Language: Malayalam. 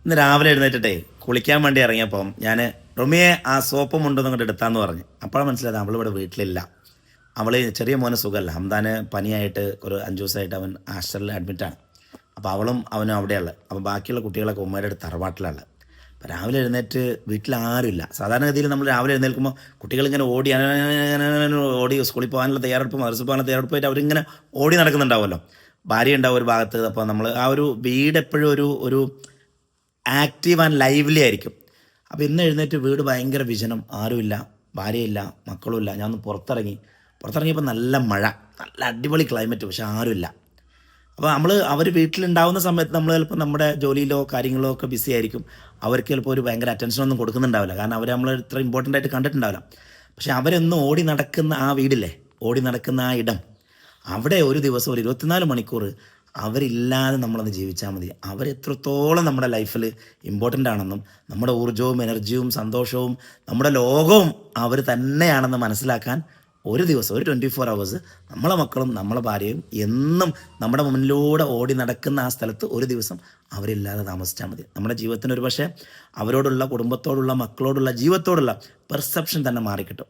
ഇന്ന് രാവിലെ എഴുന്നേറ്റിട്ടേ കുളിക്കാൻ വേണ്ടി ഇറങ്ങിയപ്പം ഞാൻ റൊമിയെ ആ സോപ്പും ഉണ്ടെന്ന് അങ്ങോട്ട് എടുത്താന്ന് പറഞ്ഞു. അപ്പോഴാണ് മനസ്സിലായത് അവളിവിടെ വീട്ടിലില്ല. അവൾ ചെറിയ മോന് സുഖമല്ല, ഹംദാന് പനിയായിട്ട് ഒരു 5 ദിവസമായിട്ട് അവൻ ആശുപത്രിയിൽ അഡ്മിറ്റാണ്. അപ്പോൾ അവളും അവനും അവിടെയുള്ളത്. അപ്പോൾ ബാക്കിയുള്ള കുട്ടികളൊക്കെ ഉമ്മയുടെ അടുത്ത് തറവാട്ടിലുള്ളത്. അപ്പോൾ രാവിലെ എഴുന്നേറ്റ് വീട്ടിൽ ആരുമില്ല. സാധാരണഗതിയിൽ നമ്മൾ രാവിലെ എഴുന്നേൽക്കുമ്പോൾ കുട്ടികളിങ്ങനെ ഓടി ഓടി സ്കൂളിൽ പോകാനുള്ള തയ്യാറെടുപ്പ്, മദ്രസയിൽ പോകാനുള്ള തയ്യാറെടുപ്പായിട്ട് അവരിങ്ങനെ ഓടി നടക്കുന്നുണ്ടാവുമല്ലോ. ഭാര്യ ഉണ്ടാവും ഒരു ഭാഗത്ത്. അപ്പോൾ നമ്മൾ ആ ഒരു വീട് എപ്പോഴും ഒരു ഒരു ആക്റ്റീവ് ആൻഡ് ലൈവ്ലി ആയിരിക്കും. അപ്പോൾ ഇന്ന് എഴുന്നേറ്റ് വീട് ഭയങ്കര വിജനം, ആരുമില്ല, ഭാര്യയില്ല, മക്കളുമില്ല. ഞാൻ ഒന്ന് പുറത്തിറങ്ങിയപ്പോൾ നല്ല മഴ, നല്ല അടിപൊളി ക്ലൈമറ്റ്, പക്ഷെ ആരുമില്ല. അപ്പോൾ അവർ വീട്ടിലുണ്ടാവുന്ന സമയത്ത് നമ്മൾ ചിലപ്പോൾ നമ്മുടെ ജോലിയിലോ കാര്യങ്ങളോ ഒക്കെ ബിസി ആയിരിക്കും. അവർക്ക് ചിലപ്പോൾ ഒരു ഭയങ്കര അറ്റൻഷനൊന്നും കൊടുക്കുന്നുണ്ടാവില്ല, കാരണം അവർ നമ്മൾ ഇത്ര ഇമ്പോർട്ടൻ്റ് ആയിട്ട് കണ്ടിട്ടുണ്ടാവില്ല. പക്ഷെ അവരെന്നും ഓടി നടക്കുന്ന ആ വീടില്ലേ, ഓടി നടക്കുന്ന ആ ഇടം, അവിടെ ഒരു ദിവസം ഒരു 24 മണിക്കൂർ അവരില്ലാതെ നമ്മളൊന്ന് ജീവിച്ചാൽ മതി. അവരെത്രത്തോളം നമ്മുടെ ലൈഫിൽ ഇമ്പോർട്ടൻ്റ് ആണെന്നും നമ്മുടെ ഊർജ്ജവും എനർജിയും സന്തോഷവും നമ്മുടെ ലോകവും അവർ തന്നെയാണെന്ന് മനസ്സിലാക്കാൻ ഒരു ദിവസം, ഒരു 24 hours നമ്മളെ മക്കളും നമ്മളെ ഭാര്യയും എന്നും നമ്മുടെ മുന്നിലൂടെ ഓടി നടക്കുന്ന ആ സ്ഥലത്ത് ഒരു ദിവസം അവരില്ലാതെ താമസിച്ചാൽ മതി. നമ്മുടെ ജീവിതത്തിന് ഒരു പക്ഷേ അവരോടുള്ള, കുടുംബത്തോടുള്ള, മക്കളോടുള്ള, ജീവിതത്തോടുള്ള പെർസെപ്ഷൻ തന്നെ മാറിക്കിട്ടും.